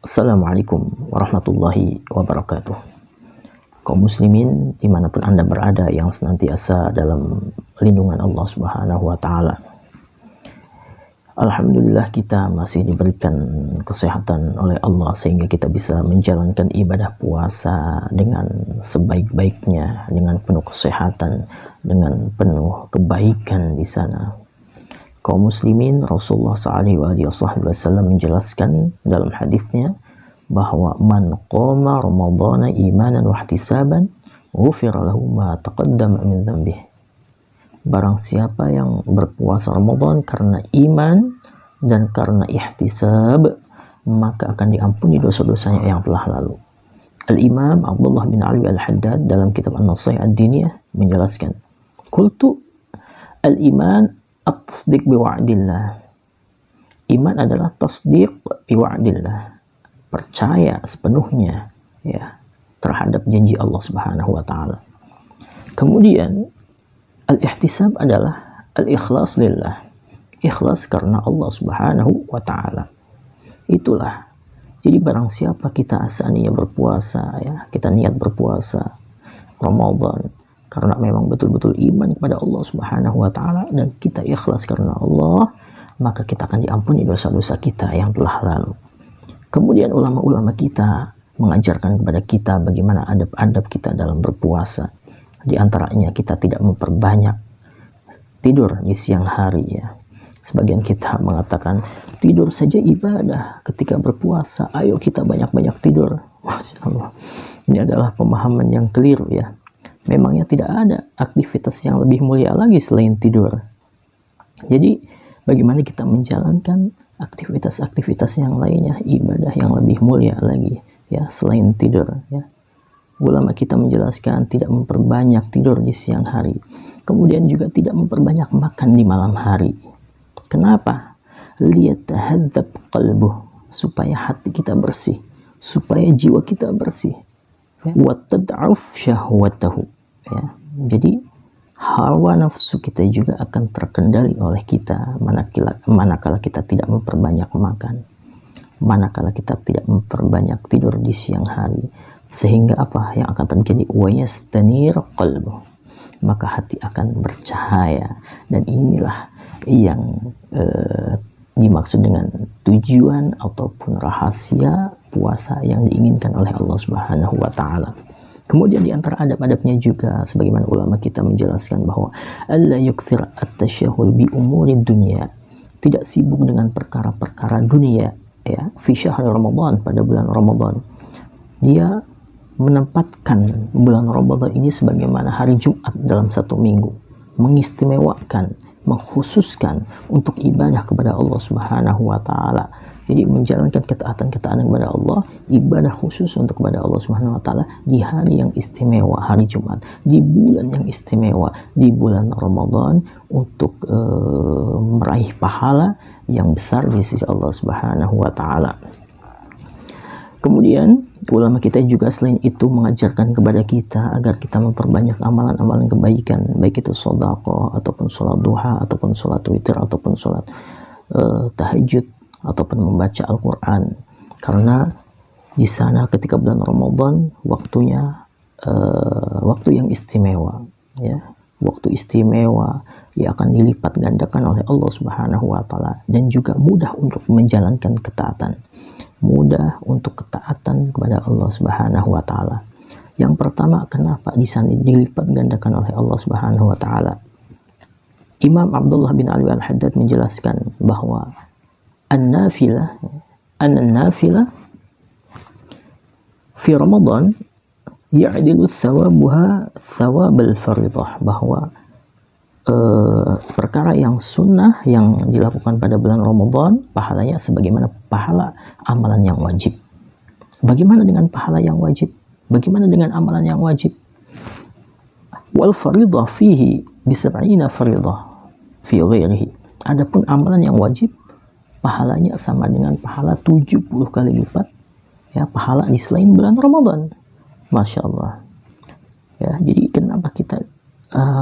Assalamualaikum warahmatullahi wabarakatuh. Kaum muslimin dimanapun Anda berada yang senantiasa dalam lindungan Allah Subhanahu wa Ta'ala. Alhamdulillah kita masih diberikan kesehatan oleh Allah sehingga kita bisa menjalankan ibadah puasa dengan sebaik-baiknya, dengan penuh kesehatan, dengan penuh kebaikan di sana. Kaum muslimin, Rasulullah SAW menjelaskan dalam hadisnya bahwa man qama ramadhana imanan wa ihtisaban ghufira lahu ma taqaddama min dhanbih. Barang siapa yang berpuasa Ramadan karena iman dan karena ihtisab, maka akan diampuni dosa-dosanya yang telah lalu. Al-Imam Abdullah bin Ali Al-Haddad dalam kitab An-Nasihah Ad-Diniyah menjelaskan, qultu al-iman at-tasdiq biwa'dillah. Iman adalah tasdiq biwa'dillah, percaya sepenuhnya terhadap janji Allah Subhanahu wa Ta'ala. Kemudian al-ihtisab adalah al-ikhlas lillah, ikhlas karena Allah Subhanahu wa Ta'ala. Itulah, jadi barang siapa kita asalnya berpuasa, kita niat berpuasa Ramadan karena memang betul-betul iman kepada Allah Subhanahu wa Ta'ala dan kita ikhlas karena Allah, maka kita akan diampuni dosa-dosa kita yang telah lalu. Kemudian ulama-ulama kita mengajarkan kepada kita bagaimana adab-adab kita dalam berpuasa. Di antaranya kita tidak memperbanyak tidur di siang hari ya. Sebagian kita mengatakan tidur saja ibadah ketika berpuasa. Ayo kita banyak-banyak tidur. Masya Allah. Ini adalah pemahaman yang keliru ya. Memangnya tidak ada aktivitas yang lebih mulia lagi selain tidur. Jadi bagaimana kita menjalankan aktivitas-aktivitas yang lainnya, ibadah yang lebih mulia lagi ya selain tidur ya. Ulama kita menjelaskan tidak memperbanyak tidur di siang hari. Kemudian juga tidak memperbanyak makan di malam hari. Kenapa? Liyatahadzab qalbuh, supaya hati kita bersih, supaya jiwa kita bersih. Wa tad'af syahwatahu. Ya, jadi hawa nafsu kita juga akan terkendali oleh kita manakala kita tidak memperbanyak makan, manakala kita tidak memperbanyak tidur di siang hari, sehingga apa yang akan terjadi? Wa yastanir qalbuh, maka hati akan bercahaya. Dan inilah yang dimaksud dengan tujuan ataupun rahasia puasa yang diinginkan oleh Allah Subhanahu wa Ta'ala. Kemudian di antara adab-adabnya juga sebagaimana ulama kita menjelaskan bahwa alla yukthir at-tasyaghul bi umuri dunya, tidak sibuk dengan perkara-perkara dunia ya, fi syahr Ramadan, pada bulan Ramadan. Dia menempatkan bulan Ramadan ini sebagaimana hari Jumat dalam satu minggu, mengistimewakan, mengkhususkan untuk ibadah kepada Allah Subhanahu wa Ta'ala. Jadi menjalankan ketaatan-ketaatan kepada Allah, ibadah khusus untuk kepada Allah Subhanahu wa Ta'ala di hari yang istimewa, hari Jumat, di bulan yang istimewa, di bulan Ramadan, untuk meraih pahala yang besar di sisi Allah Subhanahu wa Ta'ala. Kemudian ulama kita juga selain itu mengajarkan kepada kita agar kita memperbanyak amalan-amalan kebaikan, baik itu sedekah ataupun sholat duha ataupun sholat witir ataupun sholat tahajud ataupun membaca Al-Quran, karena di sana ketika bulan Ramadan waktunya waktu yang istimewa ya, waktu istimewa yang akan dilipat gandakan oleh Allah Subhanahu wa Ta'ala, dan juga mudah untuk menjalankan ketaatan, mudah untuk ketaatan kepada Allah Subhanahu wa Ta'ala. Yang pertama, kenapa di sana dilipat gandakan oleh Allah Subhanahu wa Ta'ala? Imam Abdullah bin Ali Al-Haddad menjelaskan bahwa an-nafilah fi Ramadan ya'dilu thawabuha thawabal faridah, bahwa perkara yang sunnah yang dilakukan pada bulan Ramadan pahalanya sebagaimana pahala amalan yang wajib. Bagaimana dengan pahala yang wajib? Bagaimana dengan amalan yang wajib? Wal faridah fihi bisab'ina faridah fi ghairihi. Adapun amalan yang wajib pahalanya sama dengan pahala 70 kali lipat ya pahala di selain bulan Ramadan. Masya Allah ya. Jadi kenapa kita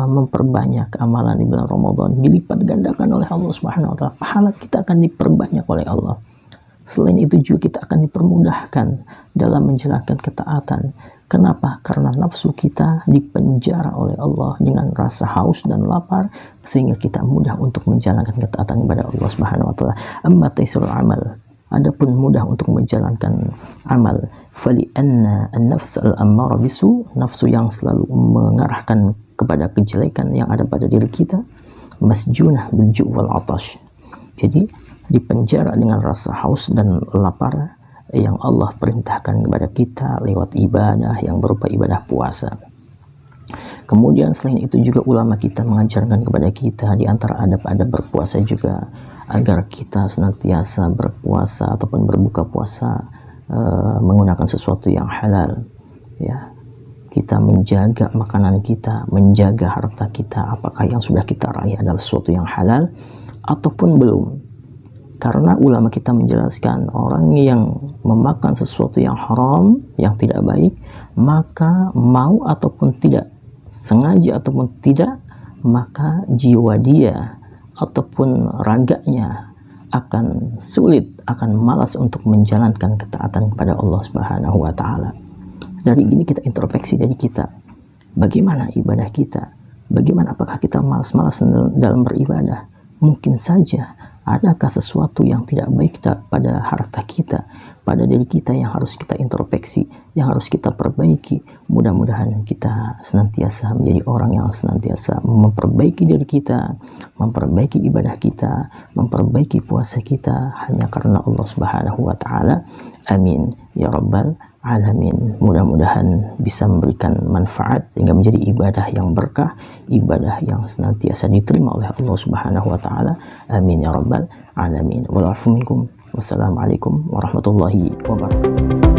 memperbanyak amalan di bulan Ramadan, dilipat gandakan oleh Allah Subhanahu wa Ta'ala, pahala kita akan diperbanyak oleh Allah. Selain itu juga kita akan dipermudahkan dalam menjalankan ketaatan. Kenapa? Karena nafsu kita dipenjara oleh Allah dengan rasa haus dan lapar, sehingga kita mudah untuk menjalankan ketaatan kepada Allah Subhanahu wa taala. Amma taisirul amal, adapun mudah untuk menjalankan amal, fali anna an-nafs al-ammara bisu, nafsu yang selalu mengarahkan kepada kejelekan yang ada pada diri kita, masjunah bil ju' wal atash. Jadi dipenjara dengan rasa haus dan lapar yang Allah perintahkan kepada kita lewat ibadah yang berupa ibadah puasa. Kemudian selain itu juga ulama kita mengajarkan kepada kita di antara adab-adab berpuasa juga, agar kita senantiasa berpuasa ataupun berbuka puasa menggunakan sesuatu yang halal, ya. Kita menjaga makanan kita, menjaga harta kita, apakah yang sudah kita raih adalah sesuatu yang halal ataupun belum. Karena ulama kita menjelaskan, orang yang memakan sesuatu yang haram, yang tidak baik, maka mau ataupun tidak, sengaja ataupun tidak, maka jiwa dia ataupun raganya akan sulit, akan malas untuk menjalankan ketaatan kepada Allah Subhanahu wa taala. Dari ini kita introspeksi dari kita. Bagaimana ibadah kita? Bagaimana, apakah kita malas-malas dalam beribadah? Mungkin saja adakah sesuatu yang tidak baik pada harta kita, pada diri kita, yang harus kita introspeksi, yang harus kita perbaiki. Mudah-mudahan kita senantiasa menjadi orang yang senantiasa memperbaiki diri kita, memperbaiki ibadah kita, memperbaiki puasa kita, hanya karena Allah Subhanahu wa taala. Amin ya rabbal alamin. Mudah-mudahan bisa memberikan manfaat sehingga menjadi ibadah yang berkah, ibadah yang senantiasa diterima oleh Allah Subhanahu wa taala. Amin ya rabbal alamin. Wassalamualaikum warahmatullahi wabarakatuh.